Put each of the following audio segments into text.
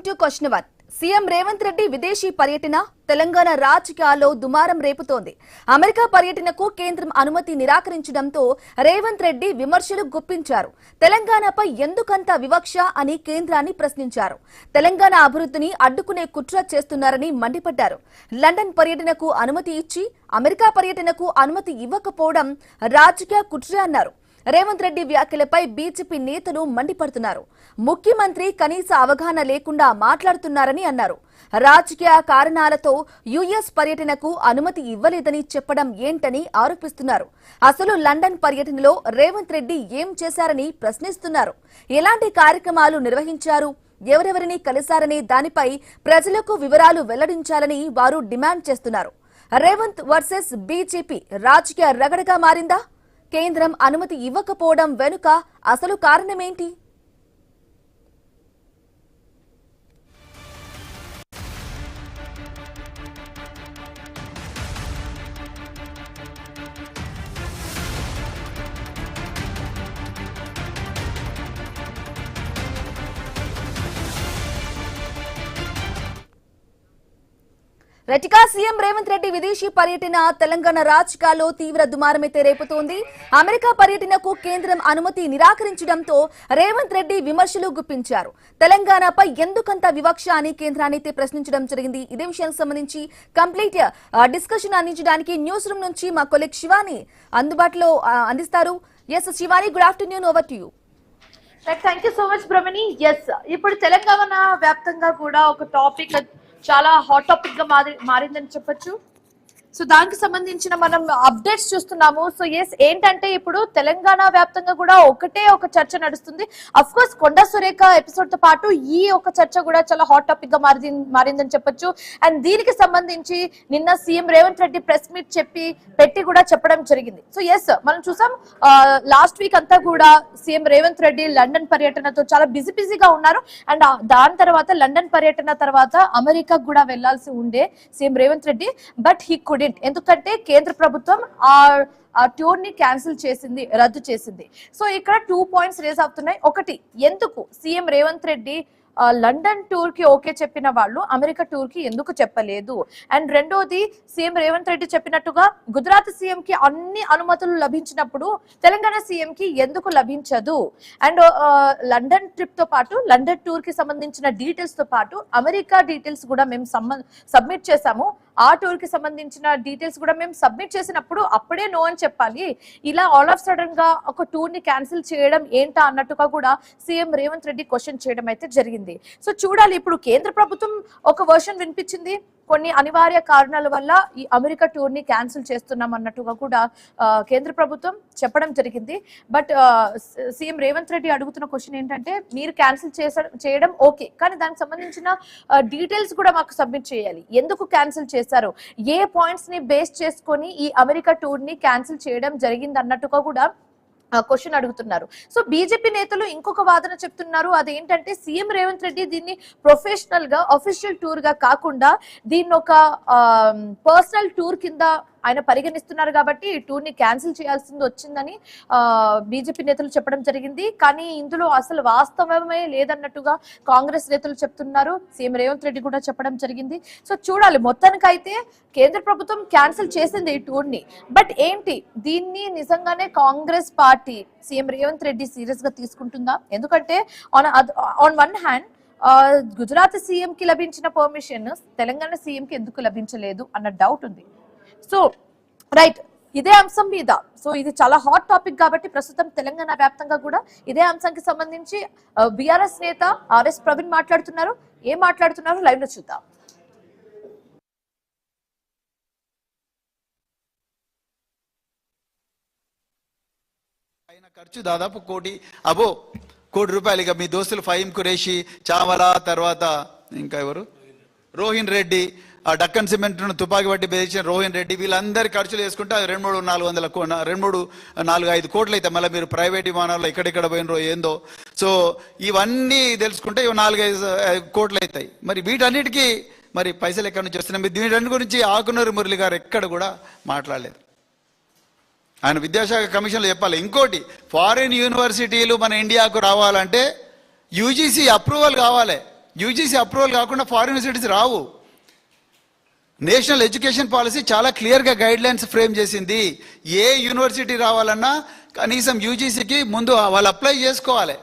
Welcome to question. CM Revanth Reddy విదేశీ పర్యటన తెలంగాణ రాజకీయాల్లో దుమారం రేపుతోంది. అమెరికా పర్యటనకు కేంద్రం అనుమతి నిరాకరించడంతో రేవంత్ రెడ్డి విమర్శలు గుప్పించారు. తెలంగాణపై ఎందుకంత వివక్ష అని కేంద్రాన్ని ప్రశ్నించారు. తెలంగాణ అభివృద్ధిని అడ్డుకునే కుట్ర చేస్తున్నారని మండిపడ్డారు. లండన్ పర్యటనకు అనుమతి ఇచ్చి అమెరికా పర్యటనకు అనుమతి ఇవ్వకపోవడం రాజకీయ కుట్ర అన్నారు. రేవంత్ రెడ్డి వ్యాఖ్యలపై బీజేపీ నేతలు మండిపడుతున్నారు. ముఖ్యమంత్రి కనీస అవగాహన లేకుండా మాట్లాడుతున్నారని అన్నారు. రాజకీయ కారణాలతో యుఎస్ పర్యటనకు అనుమతి ఇవ్వలేదని చెప్పడం ఏంటని ఆరోపిస్తున్నారు. అసలు లండన్ పర్యటనలో రేవంత్ రెడ్డి ఏం చేశారని ప్రశ్నిస్తున్నారు. ఎలాంటి కార్యక్రమాలు నిర్వహించారు, ఎవరెవరిని కలిశారనే దానిపై ప్రజలకు వివరాలు వెల్లడించాలని వారు డిమాండ్ చేస్తున్నారు. రేవంత్ వర్సెస్ బీజేపీ రాజకీయ రగడగా మారిందా? కేంద్రం అనుమతి ఇవ్వకపోవడం వెనుక అసలు కారణమేంటి? రటికా సీఎం రేవంత్ రెడ్డి విదేశీ పర్యటన తెలంగాణ రాజకీయాల్లో తీవ్ర దుమారమైతే రేపుతోంది. అమెరికా పర్యటనకు కేంద్రం అనుమతి నిరాకరించడంతో రేవంత్ రెడ్డి విమర్శలు గుప్పించారు. తెలంగాణపై ఎందుకంత వివక్ష అని కేంద్రాన్ని ప్రశ్నించడం జరిగింది. ఇదే విషయానికి సంబంధించి కంప్లీట్ డిస్కషన్ అందించడానికి న్యూస్ రూమ్ నుంచి మా కొలీగ్ శివాని అందుబాటులో అందిస్తారు. Yes Shivani, good afternoon, over to you. Thank you so much Brahmani. Yes, ఇప్పుడు తెలంగాణ వ్యాప్తంగా కూడా ఒక టాపిక్ చాలా హాట్ టాపిక్ గా మారిందని చెప్పొచ్చు. సో దానికి సంబంధించిన మనం అప్డేట్స్ చూస్తున్నాము. సో ఎస్, ఏంటంటే ఇప్పుడు తెలంగాణ వ్యాప్తంగా కూడా ఒకటే ఒక చర్చ నడుస్తుంది. Of course Konda Surekha episode తో పాటు ఈ ఒక చర్చ కూడా చాలా హాట్ టాపిక్ గా మారిందని చెప్పొచ్చు. అండ్ దీనికి సంబంధించి నిన్న CM Revanth Reddy press meet పెట్టి కూడా చెప్పడం జరిగింది. సో ఎస్, మనం చూసాం లాస్ట్ వీక్ అంతా కూడా సీఎం రేవంత్ రెడ్డి లండన్ పర్యటనతో చాలా బిజీగా ఉన్నారు. అండ్ దాని తర్వాత లండన్ పర్యటన తర్వాత అమెరికాకు కూడా వెళ్లాల్సి ఉండే CM Revanth Reddy, but he could. ఎందుకంటే కేంద్ర ప్రభుత్వం ఆ టూర్ ని రద్దు చేసింది. సో ఇక్కడ 2 పాయింట్స్ రేజ్ అవుతున్నాయి. ఒకటి, ఎందుకు CM Revanth Reddy London tour కి ఓకే చెప్పిన వాళ్ళు అమెరికా టూర్ కి ఎందుకు చెప్పలేదు? అండ్ రెండోది, సీఎం రేవంత్ రెడ్డి చెప్పినట్టుగా గుజరాత్ సీఎం కి అన్ని అనుమతులు లభించినప్పుడు తెలంగాణ సీఎం కి ఎందుకు లభించదు? అండ్ లండన్ ట్రిప్ తో పాటు లండన్ టూర్ కి సంబంధించిన డీటెయిల్స్ తో పాటు అమెరికా డీటెయిల్స్ కూడా మేము సబ్మిట్ చేశాము. ఆ టూర్ కి సంబంధించిన డీటెయిల్స్ కూడా మేము సబ్మిట్ చేసినప్పుడు అప్పుడే నో అని చెప్పాలి. ఇలా ఆల్ ఆఫ్ సడన్ గా ఒక టూర్ ని క్యాన్సిల్ చేయడం ఏంటా అన్నట్టుగా కూడా సీఎం రేవంత్ రెడ్డి క్వశ్చన్ చేయడం అయితే జరిగింది. సో చూడాలి, ఇప్పుడు కేంద్ర ప్రభుత్వం ఒక వర్షన్ వినిపించింది, కొన్ని అనివార్య కారణాల వల్ల ఈ అమెరికా టూర్ ని క్యాన్సిల్ చేస్తున్నాం అన్నట్టుగా కూడా కేంద్ర ప్రభుత్వం చెప్పడం జరిగింది. బట్ సీఎం రేవంత్ రెడ్డి అడుగుతున్న క్వశ్చన్ ఏంటంటే, మీరు క్యాన్సిల్ చేయడం ఓకే, కానీ దానికి సంబంధించిన డీటెయిల్స్ కూడా మాకు సబ్మిట్ చేయాలి. ఎందుకు క్యాన్సిల్ చేశారు, ఏ పాయింట్స్ ని బేస్ చేసుకొని ఈ అమెరికా టూర్ ని క్యాన్సిల్ చేయడం జరిగింది అన్నట్టుగా కూడా క్వశ్చన్ అడుగుతున్నారు. సో బీజేపీ నేతలు ఇంకొక వాదన చెప్తున్నారు. అదేంటంటే, సీఎం రేవంత్ రెడ్డి దీన్ని ప్రొఫెషనల్ గా అఫీషియల్ టూర్ గా కాకుండా దీన్ని ఒక పర్సనల్ టూర్ కింద ఆయన పరిగణిస్తున్నారు కాబట్టి ఈ టూర్ ని క్యాన్సిల్ చేయాల్సింది వచ్చిందని బీజేపీ నేతలు చెప్పడం జరిగింది. కానీ ఇందులో అసలు వాస్తవమే లేదన్నట్టుగా కాంగ్రెస్ నేతలు చెప్తున్నారు. సీఎం రేవంత్ రెడ్డి కూడా చెప్పడం జరిగింది. సో చూడాలి, మొత్తానికైతే కేంద్ర ప్రభుత్వం క్యాన్సిల్ చేసింది ఈ టూర్ ని. బట్ ఏంటి, దీన్ని నిజంగానే Congress party CM Revanth Reddy serious గా తీసుకుంటుందా? ఎందుకంటే on one hand Gujarat CM కి లభించిన పర్మిషన్ తెలంగాణ సీఎం కి ఎందుకు లభించలేదు అన్న డౌట్ ఉంది. సో రైట్, ఇదే అంశం మీద, సో ఇది చాలా హాట్ టాపిక్ కాబట్టి ప్రస్తుతం తెలంగాణ వ్యాప్తంగా కూడా ఇదే అంశానికి సంబంధించి బీఆర్ఎస్ నేత ఆర్ఎస్ ప్రవీణ్ మాట్లాడుతున్నారు. ఏం మాట్లాడుతున్నారు లైవ్ లో చూద్దాం. ఖర్చు దాదాపు కోటి రూపాయలు. ఇక మీ దోస్తులు ఫహీం ఖురేషి, చావలా, తర్వాత ఇంకా ఎవరు, రోహిన్ రెడ్డి, ఆ డక్కన్ సిమెంట్ తుపాకి బట్టి బెదిరించిన రోహిన్ రెడ్డి, వీళ్ళందరి ఖర్చులు వేసుకుంటే 2-4-5 కోట్లు అయితే మళ్ళీ మీరు ప్రైవేట్ విమానాల్లో ఎక్కడెక్కడ పోయినరో ఏందో. సో ఇవన్నీ తెలుసుకుంటే 4-5 కోట్లు అవుతాయి. మరి వీటన్నిటికీ మరి పైసలు ఎక్కడి నుంచి వస్తున్నాయి? వీటన్నిటి గురించి ఆకునూరి మురళి గారు ఎక్కడ కూడా మాట్లాడలేదు. ఆయన విద్యాశాఖ కమిషన్లో చెప్పాలి. ఇంకోటి, ఫారిన్ యూనివర్సిటీలు మన ఇండియాకు రావాలంటే యూజీసీ అప్రూవల్ కావాలి. యూజీసీ అప్రూవల్ కాకుండా ఫారిన్ యూనివర్సిటీస్ రావు. నేషనల్ ఎడ్యుకేషన్ పాలసీ చాలా క్లియర్గా గైడ్ లైన్స్ ఫ్రేమ్ చేసింది. ఏ యూనివర్సిటీ రావాలన్నా కనీసం యూజీసీకి ముందు వాళ్ళు అప్లై చేసుకోవాలి.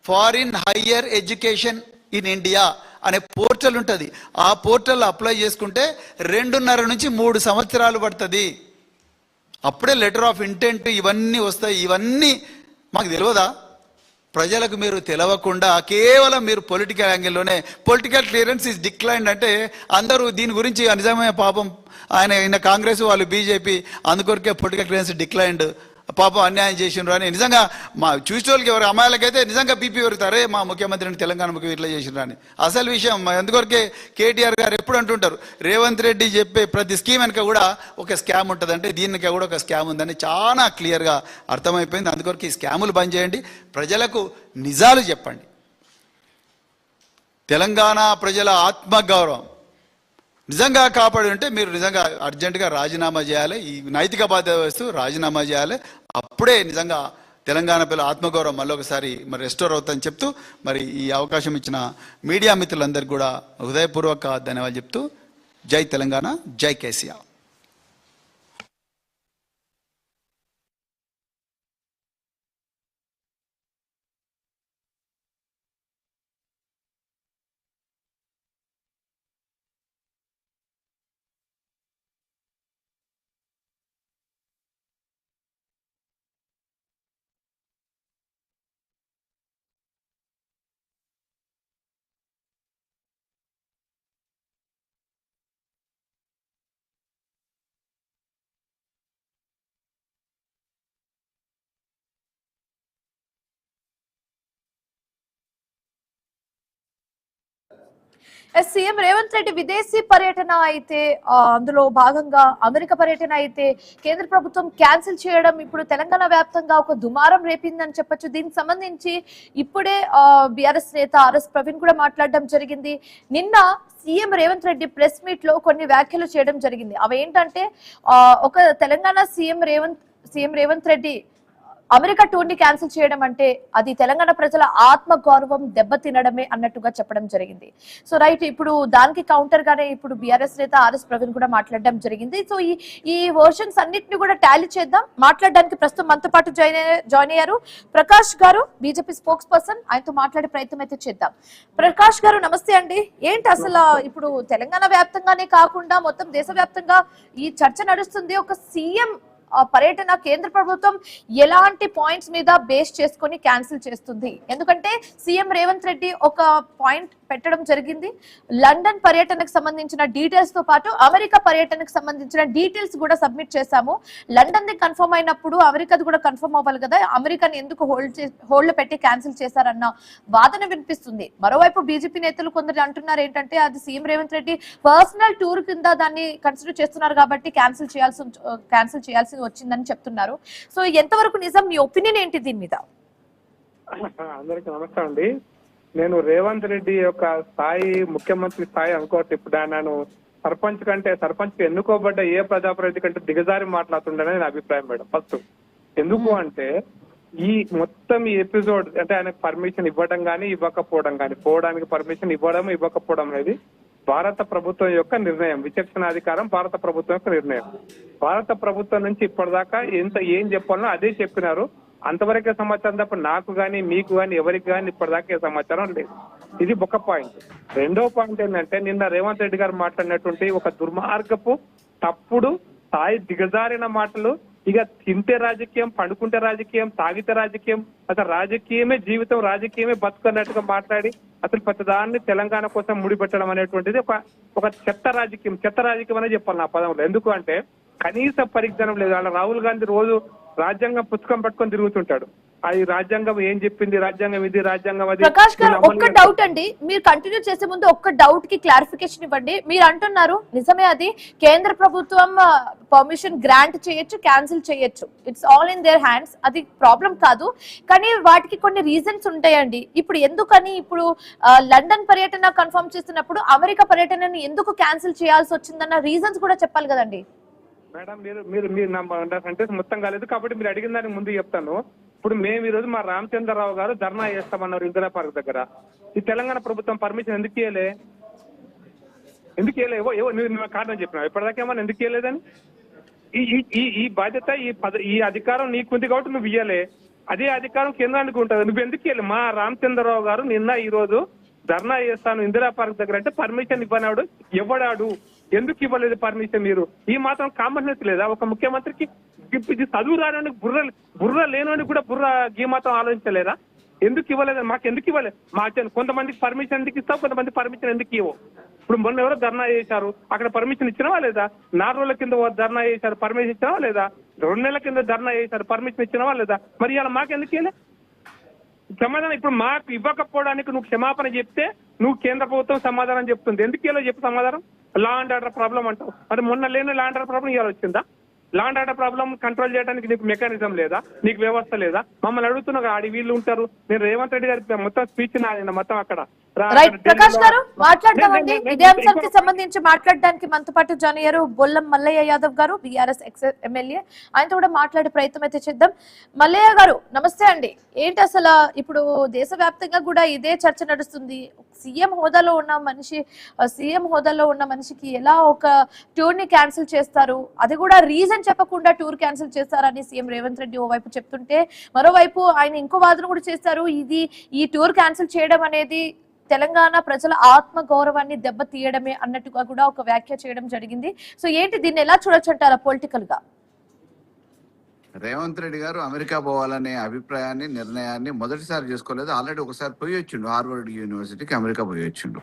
Foreign higher education in India అనే పోర్టల్ ఉంటుంది. ఆ పోర్టల్లో అప్లై చేసుకుంటే 2.5 నుంచి 3 సంవత్సరాలు పడుతుంది. అప్పుడే లెటర్ ఆఫ్ ఇంటెంట్ ఇవన్నీ వస్తాయి. ఇవన్నీ మాకు తెలియదా? ప్రజలకు మీరు తెలవకుండా కేవలం మీరు పొలిటికల్ యాంగిల్లోనే పొలిటికల్ క్లియరెన్స్ ఇస్ డిక్లైన్డ్ అంటే అందరూ దీని గురించి నిజమే పాపం ఆయన కాంగ్రెస్ వాళ్ళు బీజేపీ అందుకొరకే పొలిటికల్ క్లియరెన్స్ డిక్లైన్డ్ పాపం అన్యాయం చేసిండ్రు అని నిజంగా మా చూసేవాళ్ళకి ఎవరు అమ్మాయిలకైతే నిజంగా పీపీ పెరుగుతారే మా ముఖ్యమంత్రిని తెలంగాణ ముఖ్యమంత్రి ఇట్లా చేసిండ్రు అని. అసలు విషయం అందుకొరకే కేటీఆర్ గారు ఎప్పుడు అంటుంటారు రేవంత్ రెడ్డి చెప్పే ప్రతి స్కీమ్ వెనక కూడా ఒక స్కామ్ ఉంటుంది. అంటే దీనికి కూడా ఒక స్కామ్ ఉందని చాలా క్లియర్గా అర్థమైపోయింది. అందుకొరకు ఈ స్కాములు బంద్ చేయండి, ప్రజలకు నిజాలు చెప్పండి. తెలంగాణ ప్రజల ఆత్మగౌరవం నిజంగా కాపాడి ఉంటే మీరు నిజంగా అర్జెంటుగా రాజీనామా చేయాలి. ఈ నైతిక బాధ్యత వస్తూ రాజీనామా చేయాలి. అప్పుడే నిజంగా తెలంగాణ పిల్లల ఆత్మగౌరవం మళ్ళొకసారి మరి రెస్టోర్ అవుతుందని చెప్తూ మరి ఈ అవకాశం ఇచ్చిన మీడియా మిత్రులందరికీ కూడా హృదయపూర్వక ధన్యవాదాలు చెప్తూ జై తెలంగాణ, జై కేసీఆర్. సీఎం రేవంత్ రెడ్డి విదేశీ పర్యటన అయితే అందులో భాగంగా అమెరికా పర్యటన అయితే కేంద్ర ప్రభుత్వం క్యాన్సిల్ చేయడం ఇప్పుడు తెలంగాణ వ్యాప్తంగా ఒక దుమారం రేపిందని చెప్పొచ్చు. దీనికి సంబంధించి ఇప్పుడే బీఆర్ఎస్ నేత ఆర్ఎస్ ప్రవీణ్ కూడా మాట్లాడడం జరిగింది. నిన్న CM Revanth Reddy press meet లో కొన్ని వ్యాఖ్యలు చేయడం జరిగింది. అవి ఏంటంటే ఒక Telangana CM Revanth Reddy America tour ని క్యాన్సిల్ చేయడం అంటే అది తెలంగాణ ప్రజల ఆత్మ గౌరవం దెబ్బతినడమే అన్నట్టుగా చెప్పడం జరిగింది. సో రైట్, ఇప్పుడు దానికి కౌంటర్ గానే ఇప్పుడు బీఆర్ఎస్ నేత ఆర్ఎస్ ప్రవీణ్ కూడా మాట్లాడడం జరిగింది. సో ఈ వర్షన్స్ అన్నిటిని కూడా టాలీ చేద్దాం. మాట్లాడడానికి ప్రస్తుతం మనతో పాటు జాయిన్ అయ్యారు ప్రకాష్ గారు, బీజేపీ స్పోక్స్ పర్సన్. ఆయనతో మాట్లాడే ప్రయత్నం అయితే చేద్దాం. ప్రకాష్ గారు నమస్తే అండి. ఏంటి అసలు ఇప్పుడు తెలంగాణ వ్యాప్తంగానే కాకుండా మొత్తం దేశవ్యాప్తంగా ఈ చర్చ నడుస్తుంది. ఒక సీఎం పర్యటన కేంద్ర ప్రభుత్వం ఎలాంటి పాయింట్స్ మీద బేస్ చేసుకొని క్యాన్సిల్ చేస్తుంది? ఎందుకంటే సీఎం రేవంత్ రెడ్డి ఒక పాయింట్ పెట్టడం జరిగింది, లండన్ పర్యటనకు సంబంధించిన డీటెయిల్స్ తో పాటు అమెరికా పర్యటనకు సంబంధించిన డీటెయిల్స్ కూడా సబ్మిట్ చేశాము. లండన్ ది కన్ఫర్మ్ అయినప్పుడు అమెరికాది కూడా కన్ఫర్మ్ అవ్వాలి కదా, అమెరికాని ఎందుకు హోల్డ్ పెట్టి క్యాన్సిల్ చేశారన్న వాదన వినిపిస్తుంది. మరోవైపు బీజేపీ నేతలు కొందరు అంటున్నారు ఏంటంటే అది CM Revanth Reddy personal tour కింద దాన్ని కన్సిడర్ చేస్తున్నారు కాబట్టి క్యాన్సిల్ చేయాల్సి వచ్చిందని చెప్తున్నారు. సో ఎంతవరకు నిజం? మీ ఒపీనియన్ ఏంటి దీని మీద? అందరికీ నమస్తే అండి. నేను రేవంత్ రెడ్డి యొక్క స్థాయి ముఖ్యమంత్రి స్థాయి అనుకోవట్లేదు. ఇప్పుడు నేను సర్పంచ్ ఎన్నుకోబడ్డ ఏ ప్రజాప్రతినిధి కంటే దిగజారి మాట్లాడుతుండని నా అభిప్రాయం మేడం. ఫస్ట్ ఎందుకు అంటే ఈ మొత్తం ఈ ఎపిసోడ్ అంటే ఆయనకు పర్మిషన్ ఇవ్వడం కానీ ఇవ్వకపోవడం కానీ, పోవడానికి పర్మిషన్ ఇవ్వడం ఇవ్వకపోవడం అనేది భారత ప్రభుత్వం యొక్క నిర్ణయం, విచక్షణాధికారం భారత ప్రభుత్వం యొక్క నిర్ణయం. భారత ప్రభుత్వం నుంచి ఇప్పటిదాకా ఏం చెప్పాలో అదే చెప్పినారు. అంతవరకే సమాచారం తప్ప నాకు కానీ మీకు కానీ ఎవరికి కానీ ఇప్పటిదాకా ఏ సమాచారం లేదు. ఇది ఒక పాయింట్. రెండో పాయింట్ ఏంటంటే నిన్న రేవంత్ రెడ్డి గారు మాట్లాడినటువంటి ఒక దుర్మార్గపు తప్పుడు స్థాయి దిగజారిన మాటలు. ఇక తింటే రాజకీయం, పండుకుంటే రాజకీయం, తాగితే రాజకీయం, అసలు రాజకీయమే జీవితం, రాజకీయమే బతుకున్నట్టుగా మాట్లాడి అసలు ప్రతిదాన్ని తెలంగాణ కోసం ముడిపెట్టడం అనేటువంటిది ఒక చెత్త రాజకీయం అనే చెప్పాలి నా పదంలో. ఎందుకు అంటే కనీస పరిజ్ఞానం లేదు. అలా రాహుల్ గాంధీ రోజు రాజ్యాంగం పుస్తకం పట్టుకొని తిరుగుతుంటాడు. అది రాజ్యాంగం ఏం చెప్పింది, రాజ్యాంగం ఇది, రాజ్యాంగం అది. ప్రకాష్ గారు ఒక్క డౌట్ అండి, మీరు కంటిన్యూ చేసే ముందు ఒక్క డౌట్ కి క్లారిఫికేషన్ ఇవ్వండి. మీరు అంటున్నారు నిజమే, అది కేంద్ర ప్రభుత్వం పర్మిషన్ గ్రాంట్ చేయొచ్చు, క్యాన్సిల్ చేయొచ్చు, it's all in their hands, అది ప్రాబ్లం కాదు. కానీ వాటికి కొన్ని రీజన్స్ ఉంటాయండి. ఇప్పుడు ఎందుకని ఇప్పుడు లండన్ పర్యటన కన్ఫర్మ్ చేస్తున్నప్పుడు అమెరికా పర్యటనని ఎందుకు క్యాన్సిల్ చేయాల్సి వచ్చిందన్న రీజన్స్ కూడా చెప్పాలి కదండి. మేడం మీరు మీరు మీరు నా సెంటెన్స్ మొత్తం కాలేదు కాబట్టి మీరు అడిగిన దానికి ముందు చెప్తాను. ఇప్పుడు మేము ఈ రోజు మా రామచంద్రరావు గారు ధర్నా చేస్తామన్నారు ఇందిరా పార్క్ దగ్గర. ఈ తెలంగాణ ప్రభుత్వం పర్మిషన్ ఎందుకు ఇవ్వలే? ఎందుకు ఇవ్వలే? నువ్వు కారణం చెప్పినావు ఇప్పటిదాకా ఏమన్నా ఎందుకు ఇవ్వలేదని? ఈ బాధ్యత ఈ అధికారం నీకుంది కాబట్టి నువ్వు ఇవ్వలే. అదే అధికారం కేంద్రానికి ఉంటుంది. నువ్వు ఎందుకు ఇవ్వలే? మా రామచంద్రరావు గారు నిన్న ఈ రోజు ధర్నా చేస్తాను ఇందిరా పార్క్ దగ్గర అంటే పర్మిషన్ ఇవ్వనాడు. ఎవడాడు? ఎందుకు ఇవ్వలేదు పర్మిషన్? మీరు ఈ మాత్రం కామన్ సెన్స్ లేదా ఒక ముఖ్యమంత్రికి? ఇది చదువు రాని బుర్ర లేనోని కూడా ఈ మాత్రం ఆలోచించలేదా? ఎందుకు ఇవ్వలేదు? మాకు ఎందుకు ఇవ్వలేదు? కొంతమందికి పర్మిషన్ ఎందుకు ఇస్తావు, కొంతమంది పర్మిషన్ ఎందుకు ఇవ్వవు? ఇప్పుడు మొన్న ఎవరో ధర్నా చేశారు, అక్కడ పర్మిషన్ ఇచ్చినావా లేదా? 4 రోజుల కింద ధర్నా చేశారు, పర్మిషన్ ఇచ్చినావా లేదా? 2 నెలల కింద ధర్నా చేశారు, పర్మిషన్ ఇచ్చినావా లేదా? మరి ఇలా మాకెందుకు ఇవ్వలే సమాధానం? ఇప్పుడు మాకు ఇవ్వకపోవడానికి నువ్వు క్షమాపణ చెప్తే నువ్వు కేంద్ర ప్రభుత్వం సమాధానం చెప్తుంది. ఎందుకు ఇలా చెప్పు సమాధానం? లా అండ్ ఆర్డర్ ప్రాబ్లం అంటావు. మరి మొన్న లేని లా అండ్ ఆర్డర్ ప్రాబ్లం ఇవాళ వచ్చిందా? Law and order problem control చేయడానికి నీకు మెకానిజం లేదా? నీకు వ్యవస్థ లేదా? మమ్మల్ని అడుగుతున్నా ఆడి వీళ్ళు ఉంటారు. నేను రేవంత్ రెడ్డి గారి మొత్తం స్పీచ్ నాయన మొత్తం అక్కడ రైట్. ప్రకాష్ గారు మాట్లాడదామండి. ఇదే అంశానికి సంబంధించి మాట్లాడడానికి మనతో పాటు జాయిన్ అయ్యారు బొల్లం మల్లయ్య యాదవ్ గారు, బీఆర్ఎస్ ఎక్స్ ఎమ్మెల్యే. ఆయనతో కూడా మాట్లాడే ప్రయత్నం అయితే చేద్దాం. మల్లయ్య గారు నమస్తే అండి. ఏంటి అసలు ఇప్పుడు దేశవ్యాప్తంగా కూడా ఇదే చర్చ నడుస్తుంది. సీఎం హోదాలో ఉన్న మనిషికి ఎలా ఒక టూర్ ని క్యాన్సిల్ చేస్తారు, అది కూడా రీజన్ చెప్పకుండా టూర్ క్యాన్సిల్ చేస్తారని సీఎం రేవంత్ రెడ్డి ఓవైపు చెప్తుంటే, మరోవైపు ఆయన ఇంకో వాదన కూడా చేస్తారు. ఈ టూర్ క్యాన్సిల్ చేయడం అనేది తెలంగాణ ప్రజల ఆత్మ గౌరవాన్ని దెబ్బతీయడమే అన్నట్టుగా కూడా ఒక వ్యాఖ్య చేయడం జరిగింది. సో ఏంటి దీన్ని ఎలా చూడొచ్చు అంటారా పొలిటికల్ గా? రేవంత్ రెడ్డి గారు అమెరికా పోవాలనే అభిప్రాయాన్ని నిర్ణయాన్ని మొదటిసారి చేసుకోలేదు. ఆల్రెడీ ఒకసారి పోయి వచ్చిండు, హార్వర్డ్ యూనివర్సిటీకి అమెరికా పోయి వచ్చిండు.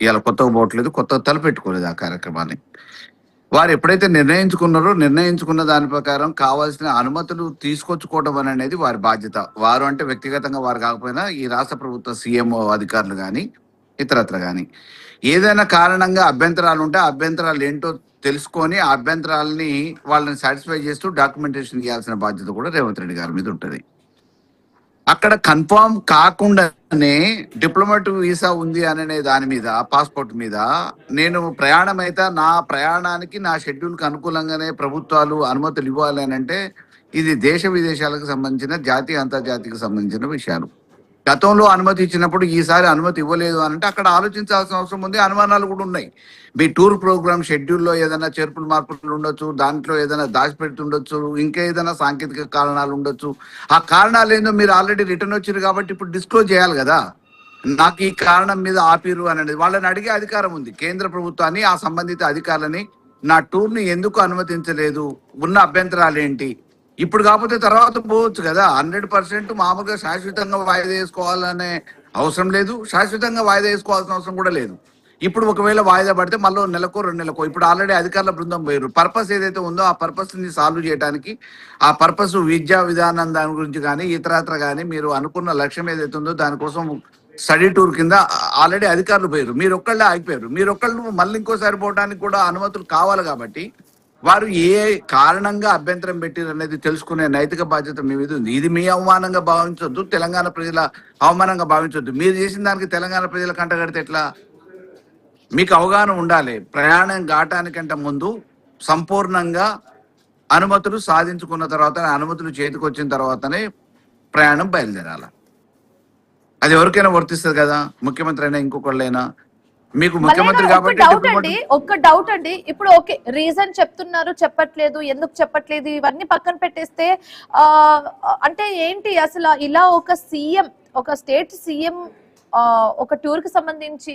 ఇవాళ కొత్తగా పోవట్లేదు, కొత్తగా తలపెట్టుకోలేదు ఆ కార్యక్రమాన్ని. వారు ఎప్పుడైతే నిర్ణయించుకున్న దాని ప్రకారం కావాల్సిన అనుమతులు తీసుకొచ్చుకోవడం అనేది వారి బాధ్యత. వారు అంటే వ్యక్తిగతంగా వారు కాకపోయినా ఈ రాష్ట్ర ప్రభుత్వ సీఎం అధికారులు కానీ ఇతరత్ర కానీ ఏదైనా కారణంగా అభ్యంతరాలు ఉంటే ఆ అభ్యంతరాలు ఏంటో తెలుసుకొని ఆ అభ్యంతరాలని వాళ్ళని సాటిస్ఫై చేస్తూ డాక్యుమెంటేషన్ ఇవ్వాల్సిన బాధ్యత కూడా రేవంత్ రెడ్డి గారి మీద ఉంటుంది. అక్కడ కన్ఫర్మ్ కాకుండానే డిప్లొమాట్ వీసా ఉంది అనే దాని మీద, పాస్పోర్ట్ మీద నేను ప్రయాణం అయితే నా ప్రయాణానికి నా షెడ్యూల్కి అనుకూలంగానే ప్రభుత్వాలు అనుమతులు ఇవ్వాలి అని అంటే ఇది దేశ విదేశాలకు సంబంధించిన జాతీయ అంతర్జాతీయకు సంబంధించిన విషయాలు. గతంలో అనుమతి ఇచ్చినప్పుడు ఈసారి అనుమతి ఇవ్వలేదు అని అంటే అక్కడ ఆలోచించాల్సిన అవసరం ఉంది. అనుమానాలు కూడా ఉన్నాయి. మీ టూర్ ప్రోగ్రామ్ షెడ్యూల్లో ఏదైనా చేర్పులు మార్పులు ఉండొచ్చు, దాంట్లో ఏదైనా దాచిపెడుతుండొచ్చు, ఇంకా ఏదైనా సాంకేతిక కారణాలు ఉండొచ్చు. ఆ కారణాలు ఏందో మీరు ఆల్రెడీ రిటర్న్ వచ్చారు కాబట్టి ఇప్పుడు డిస్క్లోజ్ చేయాలి కదా. నాకు ఈ కారణం మీద ఆపిరు అనేది వాళ్ళని అడిగే అధికారం ఉంది కేంద్ర ప్రభుత్వాన్ని, ఆ సంబంధిత అధికారులని. నా టూర్ని ఎందుకు అనుమతించలేదు, ఉన్న అభ్యంతరాలు ఏంటి, ఇప్పుడు కాకపోతే తర్వాత పోవచ్చు కదా. 100% మామూలుగా శాశ్వతంగా వాయిదా వేసుకోవాలనే అవసరం లేదు, శాశ్వతంగా వాయిదా వేసుకోవాల్సిన అవసరం కూడా లేదు. ఇప్పుడు ఒకవేళ వాయిదా పడితే మళ్ళీ 1 నెలకో 2 నెలకో, ఇప్పుడు ఆల్రెడీ అధికారుల బృందం పోయారు. పర్పస్ ఏదైతే ఉందో ఆ పర్పస్ ని సాల్వ్ చేయడానికి, ఆ పర్పస్ విద్యా విధానం దాని గురించి కానీ ఇతరత్ర కానీ మీరు అనుకున్న లక్ష్యం ఏదైతే ఉందో దానికోసం స్టడీ టూర్ కింద ఆల్రెడీ అధికారులు పోయారు. మీరు ఒక్కళ్ళే ఆగిపోయారు. మీరు ఒక్కళ్ళు మళ్ళీ ఇంకోసారి పోవడానికి కూడా అనుమతులు కావాలి కాబట్టి వారు ఏ కారణంగా అభ్యంతరం పెట్టారు అనేది తెలుసుకునే నైతిక బాధ్యత మీ మీద ఉంది. ఇది మీ అవమానంగా భావించొద్దు, తెలంగాణ ప్రజల అవమానంగా భావించొద్దు. మీరు చేసిన దానికి తెలంగాణ ప్రజల కంటగడితే ఎట్లా? మీకు అవగాహన ఉండాలి. ప్రయాణం కావటానికంటే ముందు సంపూర్ణంగా అనుమతులు సాధించుకున్న తర్వాత, అనుమతులు చేతికి వచ్చిన తర్వాతనే ప్రయాణం బయలుదేరాల. అది ఎవరికైనా వర్తిస్తుంది కదా, ముఖ్యమంత్రి అయినా ఇంకొకళ్ళైనా. మీకు ముఖ్యమంత్రి కాబట్టి ఒక్క డౌట్ అండి. ఇప్పుడు ఓకే రీజన్ చెప్తున్నారు, చెప్పట్లేదు, ఎందుకు చెప్పట్లేదు ఇవన్నీ పక్కన పెట్టేస్తే అంటే ఏంటి అసలు ఇలా ఒక స్టేట్ సీఎం ఒక టూర్ కి సంబంధించి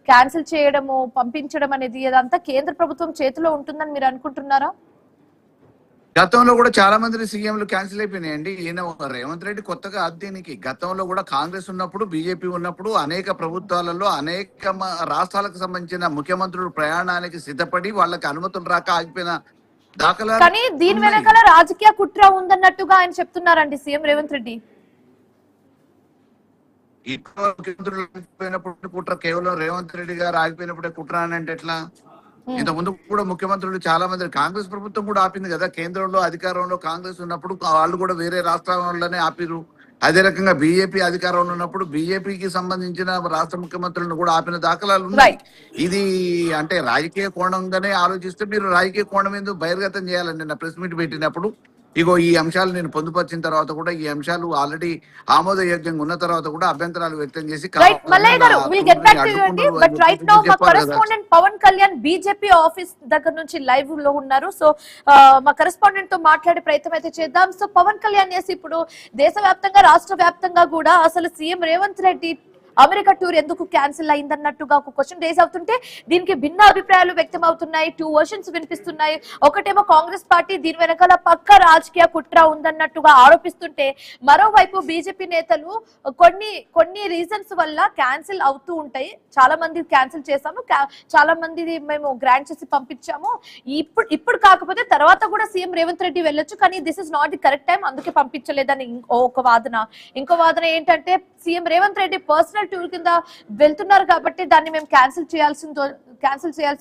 క్యాన్సిల్ చేయడము, పంపించడం అనేది అదంతా కేంద్ర ప్రభుత్వం చేతిలో ఉంటుందని మీరు అనుకుంటున్నారా? గతంలో కూడా చాలా మంది సీఎంలు క్యాన్సిల్ అయిపోయినాయండి. ఈయన రేవంత్ రెడ్డి కొత్తగా దీనికి గతంలో కూడా కాంగ్రెస్ ఉన్నప్పుడు, బీజేపీ ఉన్నప్పుడు అనేక ప్రభుత్వాలలో అనేక రాష్ట్రాలకు సంబంధించిన ముఖ్యమంత్రులు ప్రయాణానికి సిద్ధపడి వాళ్ళకి అనుమతులు రాక ఆగిపోయిన దాఖలా. కానీ దీని వెనకాల రాజకీయ కుట్ర ఉందన్నట్టుగా ఆయన చెప్తున్నారండి సీఎం రేవంత్ రెడ్డి. ఎక్కువ ముఖ్యమంత్రులు ఆగిపోయినప్పుడు కుట్ర కేవలం రేవంత్ రెడ్డి గారు ఆగిపోయినప్పుడే కుట్ర అని అంటే ఎట్లా? ఇంత ముందు కూడా ముఖ్యమంత్రులు చాలా మంది, కాంగ్రెస్ ప్రభుత్వం కూడా ఆపింది కదా. కేంద్రంలో అధికారంలో కాంగ్రెస్ ఉన్నప్పుడు వాళ్ళు కూడా వేరే రాష్ట్రాల్లోనే ఆపిరు. అదే రకంగా బీజేపీ అధికారంలో ఉన్నప్పుడు బీజేపీకి సంబంధించిన రాష్ట్ర ముఖ్యమంత్రులను కూడా ఆపిన దాఖలాలు ఉన్నాయి. ఇది అంటే రాజకీయ కోణంగానే ఆలోచిస్తే మీరు రాజకీయ కోణం ఎందుకు బహిర్గతం చేయాలండి? నా ప్రెస్ మీట్ పెట్టినప్పుడు ఇగో ఈ అంశాలు నేను పొందుపరిచిన తర్వాత కూడా ఈ అంశాలు ఆల్రెడీ ఆమోదయోగ్యంగా ఉన్న తర్వాత కూడా అభ్యంతరాలు వ్యక్తం చేసి correspondent Pawan Kalyan BJP office దగ్గర నుంచి లైవ్ లో ఉన్నారు. సో మా కరెస్పాండెంట్ తో మాట్లాడే ప్రయత్నం అయితే చేద్దాం. సో పవన్ కళ్యాణ్ ఇప్పుడు దేశవ్యాప్తంగా రాష్ట్ర వ్యాప్తంగా కూడా అసలు CM Revanth Reddy America tour ఎందుకు క్యాన్సిల్ అయిందన్నట్టుగా ఒక క్వశ్చన్ రేజ్ అవుతుంటే దీనికి భిన్న అభిప్రాయాలు వ్యక్తం అవుతున్నాయి. 2 వర్షన్స్ వినిపిస్తున్నాయి. ఒకటేమో కాంగ్రెస్ పార్టీ దీని వెనకాల పక్క రాజకీయ కుట్ర ఉందన్నట్టుగా ఆరోపిస్తుంటే, మరోవైపు బీజేపీ నేతలు కొన్ని రీజన్స్ వల్ల క్యాన్సిల్ అవుతూ ఉంటాయి. చాలా మంది క్యాన్సిల్ చేశాము, చాలా మంది మేము గ్రాంట్ చేసి పంపించాము, ఇప్పుడు కాకపోతే తర్వాత కూడా సీఎం రేవంత్ రెడ్డి వెళ్ళొచ్చు, కానీ this is not the correct time, అందుకే పంపించలేదని ఒక వాదన. ఇంకో వాదన ఏంటంటే CM Revanth Reddy personal tour కింద వెళ్తున్నారు కాబట్టి దాన్ని మేము క్యాన్సిల్ చేయాల్సి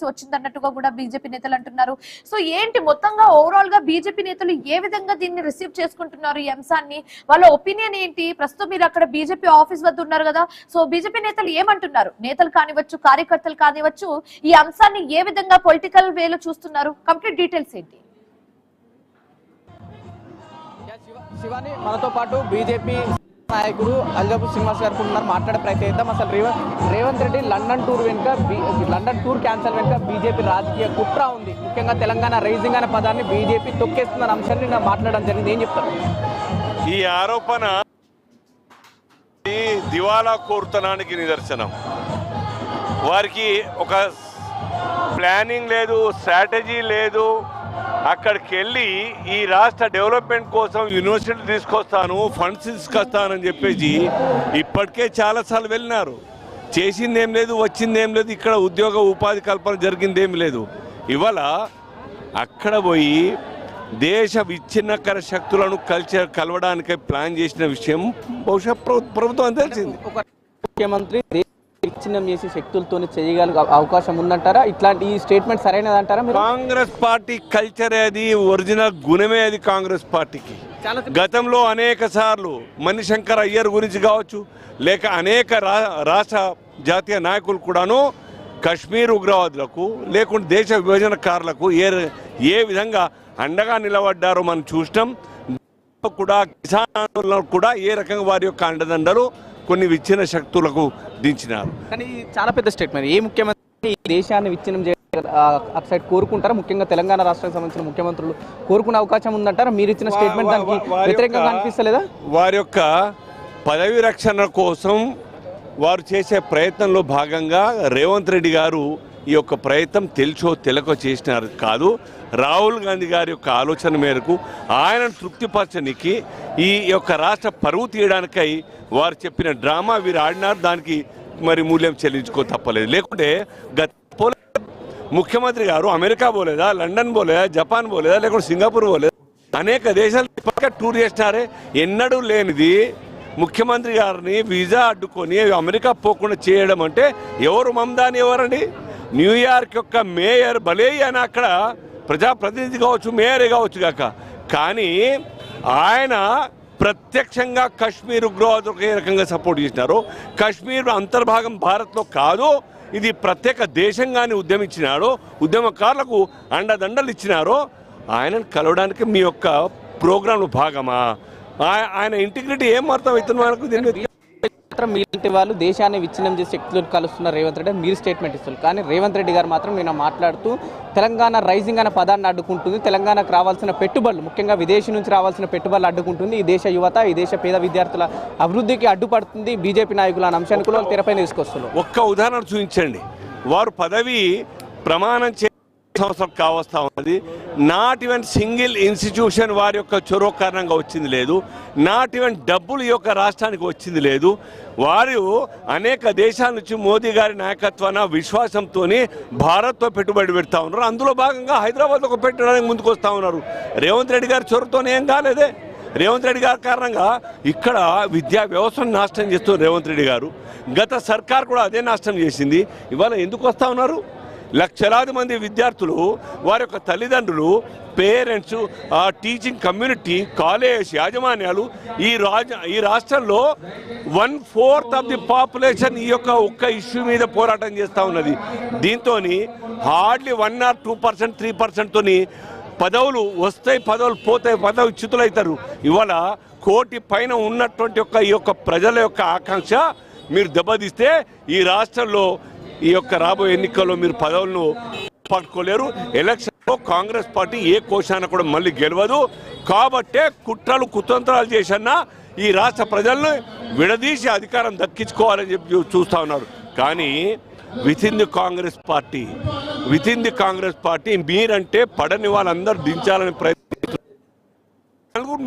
వచ్చింది అన్నట్టుగా కూడా బీజేపీ నేతలు అంటున్నారు. సో ఏంటి మొత్తంగా ఓవరాల్ గా బీజేపీ నేతలు ఏ విధంగా దీన్ని రిసీవ్ చేసుకుంటున్నారు, ఈ అంశాన్ని, వాళ్ళ ఒపీనియన్ ఏంటి? ప్రస్తుతం మీరు అక్కడ బీజేపీ ఆఫీస్ వద్ద ఉన్నారు కదా, సో బీజేపీ నేతలు ఏమంటున్నారు? నేతలు కానివచ్చు, కార్యకర్తలు కానివచ్చు, ఈ అంశాన్ని ఏ విధంగా పొలిటికల్ వేలో చూస్తున్నారు? కంప్లీట్ డీటెయిల్స్ ఏంటి? శివాని, మనతో పాటు బీజేపీ నాయకుడు అల్జాపు శ్రీనివాస్ గారు ఉన్నారు, మాట్లాడే ప్రయత్నం చేద్దాం. అసలు Revanth Reddy London tour cancel వెనుక బీజేపీ రాజకీయ కుట్ర ఉంది. ముఖ్యంగా తెలంగాణ రైజింగ్ అనే పదాన్ని బీజేపీ తొక్కేస్తున్న అంశాన్ని నేను మాట్లాడడం జరిగింది. ఏం చెప్తారు? ఈ ఆరోపణ దివాలా కోరుతనానికి నిదర్శనం. వారికి ఒక ప్లానింగ్ లేదు, స్ట్రాటజీ లేదు. అక్కడికి వెళ్ళి ఈ రాష్ట్ర డెవలప్మెంట్ కోసం యూనివర్సిటీ తీసుకొస్తాను, ఫండ్స్ తీసుకొస్తానని చెప్పేసి ఇప్పటికే చాలాసార్లు వెళ్ళినారు. చేసిందేం లేదు, వచ్చిందేం లేదు, ఇక్కడ ఉద్యోగ ఉపాధి కల్పన జరిగిందేం లేదు. ఇవాళ అక్కడ పోయి దేశ విచ్ఛిన్నకర శక్తులను కలవడానికి ప్లాన్ చేసిన విషయం బహుశా ప్రభుత్వం తెలిసింది. ముఖ్యమంత్రి విచ్ఛిన్నం చేసి శక్తులతో చేయగల అవకాశం ఉందంటారా? ఇట్లాంటి ఈ స్టేట్మెంట్ సరైనదంటారా? కాంగ్రెస్ పార్టీ కల్చర్ అది, ఒరిజినల్ గుణమే అది కాంగ్రెస్ పార్టీకి. గతంలో అనేక సార్లు మణిశంకర్ అయ్యర్ గురించి కావచ్చు, లేక అనేక రాష్ట్ర జాతీయ నాయకులు కూడాను కశ్మీర్ ఉగ్రవాదులకు లేకుంటే దేశ విభజనకారులకు ఏ విధంగా అండగా నిలబడ్డారో మనం చూసినాం. కూడా కిసాన్ కూడా ఏ రకంగా వారి యొక్క అండదండలు కొన్ని విచ్ఛిన్న శక్తులకు దించినారు. కానీ చాలా పెద్ద స్టేట్మెంట్. ఏ ముఖ్యమంత్రి ఈ దేశాన్ని విచ్ఛిన్నం అటు సైడ్ కోరుకుంటారా? ముఖ్యంగా తెలంగాణ రాష్ట్రానికి సంబంధించిన ముఖ్యమంత్రులు కోరుకునే అవకాశం ఉందంటారా? మీరు ఇచ్చిన స్టేట్మెంట్ దానికి వ్యతిరేకంగా అనిపిస్తలేదా? వారి యొక్క పదవి రక్షణ కోసం వారు చేసే ప్రయత్నంలో భాగంగా రేవంత్ రెడ్డి గారు ఈ యొక్క ప్రయత్నం తెలుసో తెలకో చేసినారు కాదు. రాహుల్ గాంధీ గారి యొక్క ఆలోచన మేరకు ఆయనను తృప్తిపరచడానికి ఈ యొక్క రాష్ట్ర పరువు తీయడానికై వారు చెప్పిన డ్రామా వీరు ఆడినారు. దానికి మరి మూల్యం చెల్లించుకో తప్పలేదు. లేకుంటే ముఖ్యమంత్రి గారు అమెరికా పోలేదా, లండన్ పోలేదా, జపాన్ పోలేదా, లేకుంటే సింగపూర్ పోలేదా, అనేక దేశాలు ఇప్పటికే టూర్ చేసినారే. ఎన్నడూ లేనిది ముఖ్యమంత్రి గారిని వీసా అడ్డుకొని అమెరికా పోకుండా చేయడం అంటే ఎవరు మమదాని ఎవరండి? న్యూయార్క్ యొక్క మేయర్ భలే అని అక్కడ ప్రజాప్రతినిధి కావచ్చు, మేయరే కావచ్చు కాక, కానీ ఆయన ప్రత్యక్షంగా కశ్మీర్ ఉగ్రవాదులకు ఏ రకంగా సపోర్ట్ చేసినారో, కశ్మీర్ అంతర్భాగం భారత్లో కాదు, ఇది ప్రత్యేక దేశంగానే ఉద్యమించినాడో, ఉద్యమకారులకు అండదండలు ఇచ్చినారో, ఆయనను కలవడానికి మీ యొక్క ప్రోగ్రాంలో భాగమా? ఆయన ఇంటిగ్రిటీ ఏం అర్థమవుతుంది మనకు? దీని మీలాంటి వాళ్ళు దేశాన్ని విచ్ఛిన్నం చేసే శక్తులు కలుస్తున్న రేవంత్ రెడ్డి మీరు స్టేట్మెంట్ ఇస్తారు, కానీ రేవంత్ రెడ్డి గారు మాత్రం నేను మాట్లాడుతూ తెలంగాణ రైజింగ్ అనే పదాన్ని అడ్డుకుంటుంది, తెలంగాణకు రావాల్సిన పెట్టుబడులు, ముఖ్యంగా విదేశీ నుంచి రావాల్సిన పెట్టుబడులు అడ్డుకుంటుంది, ఈ దేశ యువత, ఈ దేశ పేద విద్యార్థుల అభివృద్ధికి అడ్డుపడుతుంది బీజేపీ నాయకులు అనే అంశాన్ని కూడా తెరపై తీసుకొస్తున్నారు. ఒక్క ఉదాహరణ చూపించండి. వారు పదవి ప్రమాణం సంవత్సరం కావస్తా ఉన్నది. నాట్ ఈవెన్ సింగిల్ ఇన్స్టిట్యూషన్ వారి యొక్క చొరవ కారణంగా వచ్చింది లేదు. నాట్ ఈవెన్ డబ్బులు ఈ యొక్క రాష్ట్రానికి వచ్చింది లేదు. వారు అనేక దేశాల నుంచి మోదీ గారి నాయకత్వాన విశ్వాసంతో భారత్తో పెట్టుబడి పెడతా ఉన్నారు. అందులో భాగంగా హైదరాబాద్లో పెట్టడానికి ముందుకు వస్తూ ఉన్నారు. రేవంత్ రెడ్డి గారి చొరవతోనే ఏం కాలేదే. రేవంత్ రెడ్డి గారి కారణంగా ఇక్కడ విద్యా వ్యవస్థను నాశనం చేస్తూ రేవంత్ రెడ్డి గారు, గత సర్కార్ కూడా అదే నాశనం చేసింది. ఇవాళ ఎందుకు వస్తూ ఉన్నారు? లక్షలాది మంది విద్యార్థులు, వారి యొక్క తల్లిదండ్రులు, పేరెంట్స్, టీచింగ్ కమ్యూనిటీ, కాలేజ్ యాజమాన్యాలు ఈ రాష్ట్రంలో 1/4 ఆఫ్ ది పాపులేషన్ ఈ యొక్క ఒక్క ఇష్యూ మీద పోరాటం చేస్తూ ఉన్నది. దీంతో హార్డ్లీ 1 or 2%, 3%తోని పదవులు వస్తాయి, పదవులు పోతాయి, పదవి చ్యుతులవుతారు. ఇవాళ 1 కోటి పైన ఉన్నటువంటి ఈ యొక్క ప్రజల యొక్క ఆకాంక్ష మీరు దెబ్బతీస్తే ఈ రాష్ట్రంలో ఈ యొక్క రాబోయే ఎన్నికల్లో మీరు పదవులను పట్టుకోలేరు. ఎలక్షన్లో కాంగ్రెస్ పార్టీ ఏ కోశాన కూడా మళ్ళీ గెలవదు. కాబట్టే కుట్రలు కుతంత్రాలు చేసన్నా ఈ రాష్ట్ర ప్రజలను విడదీసి అధికారం దక్కించుకోవాలని చెప్పి చూస్తూ ఉన్నారు. కానీ with in the Congress party మీరంటే పడని వాళ్ళందరూ దించాలని ప్రయత్నిస్తున్నారు.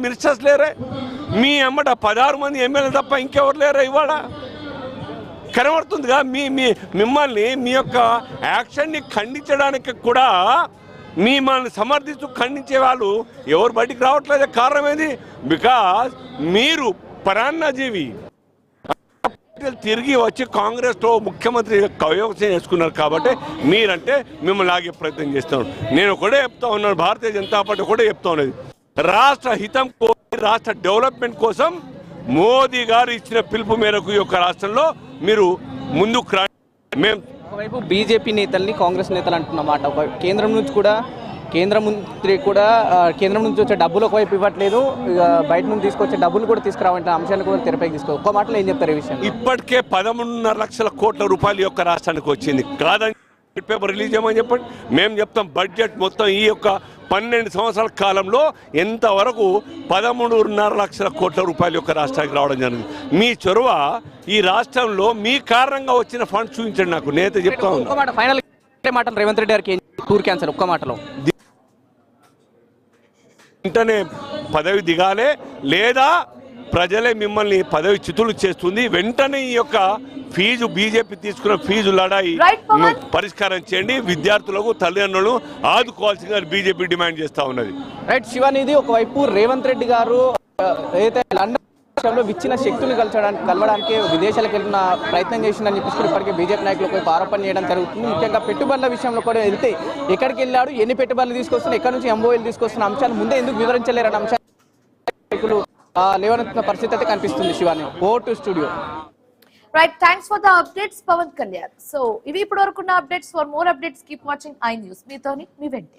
మినిస్టర్స్ లేరే, మీ అమ్మట 16 మంది ఎమ్మెల్యే తప్ప ఇంకెవరు లేరా? ఇవాళ కనబడుతుందిగా మిమ్మల్ని మీ యొక్క యాక్షన్ని ఖండించడానికి కూడా మిమ్మల్ని సమర్థిస్తూ ఖండించే వాళ్ళు ఎవరు బయటికి రావట్లేదు. కారణం ఏంది? బికాజ్ మీరు పరాన్నజీవి తిరిగి వచ్చి కాంగ్రెస్లో ముఖ్యమంత్రి కవ్యోగం చేసుకున్నారు కాబట్టి మీరంటే మిమ్మల్ని ఆగే ప్రయత్నం చేస్తున్నాడు. నేను ఒకటే చెప్తా ఉన్నాను, భారతీయ జనతా పార్టీ ఒకటే చెప్తా ఉన్నది, రాష్ట్ర హితం కోసం, రాష్ట్ర డెవలప్మెంట్ కోసం మోదీ గారు ఇచ్చిన పిలుపు మేరకు ఈ యొక్క రాష్ట్రంలో మీరు ముందుకు మేము ఒకవైపు బీజేపీ నేతల్ని కాంగ్రెస్ నేతలు అంటున్నమాట. ఒక కేంద్రం నుంచి వచ్చే డబ్బులు ఒకవైపు ఇవ్వట్లేదు, ఇక బయట నుంచి తీసుకొచ్చే డబ్బులు కూడా తీసుకురావంటే అంశాలు కూడా తెరపైకి తీసుకో. ఒక్క మాటలో ఏం చెప్తారు ఈ విషయం? ఇప్పటికే 13.5 లక్షల కోట్ల రూపాయలు యొక్క రాష్ట్రానికి వచ్చింది. కాదని పేపర్ రిలీజ్ చేయమని చెప్పండి, మేము చెప్తాం. బడ్జెట్ మొత్తం ఈ యొక్క 12 సంవత్సరాల కాలంలో ఎంతవరకు 13.5 లక్షల కోట్ల రూపాయల యొక్క రాష్ట్రానికి రావడం జరిగింది. మీ చొరవ ఈ రాష్ట్రంలో మీ కారణంగా వచ్చిన ఫండ్స్ చూపించండి నాకు. నేత చెప్తా ఒక్క మాట ఫైనల్ మాటలు రేవంత్ రెడ్డి గారికి టూర్ క్యాన్సర్ ఒక్క మాటలో వెంటనే పదవి దిగాలే, లేదా ప్రజలే మిమ్మల్ని పదవి చ్యుతులు చేస్తుంది. వెంటనే ఈ యొక్క ఫీజు బీజేపీ తీసుకున్న ఫీజు లడాయి పరిష్కారం చేయండి. విద్యార్థులకు తల్లిదండ్రులను ఆదుకోవాల్సిందిగా బీజేపీ డిమాండ్ చేస్తా ఉన్నది. రైట్ శివానిధి, ఒకవైపు రేవంత్ రెడ్డి గారు ఏదైతే లండన్ విషయంలో విచ్చిన శక్తులు కలవడానికి విదేశాలకు వెళ్ళిన ప్రయత్నం చేసిందని చెప్పి ఇప్పటికే బీజేపీ నాయకులు ఒకవైపు ఆరోపణ చేయడం జరుగుతుంది. ముఖ్యంగా పెట్టుబడుల విషయంలో కూడా వెళ్తే ఎక్కడికి వెళ్ళాడు, ఎన్ని పెట్టుబడులు తీసుకొస్తున్నా, ఎక్కడి నుంచి ఎంఓఎల్ తీసుకొస్తున్న అంశాలు ముందే ఎందుకు వివరించలేరన్న అంశాలు నాయకులు లేవనెత్తిన పరిస్థితి అయితే కనిపిస్తుంది. Shivani, over to studio. Right, thanks for the updates, Pawan Kalyan. So, ఇవి ఇప్పటివరకు ఉన్న updates. For more updates keep watching I news. మీతోని మీ వెంటే.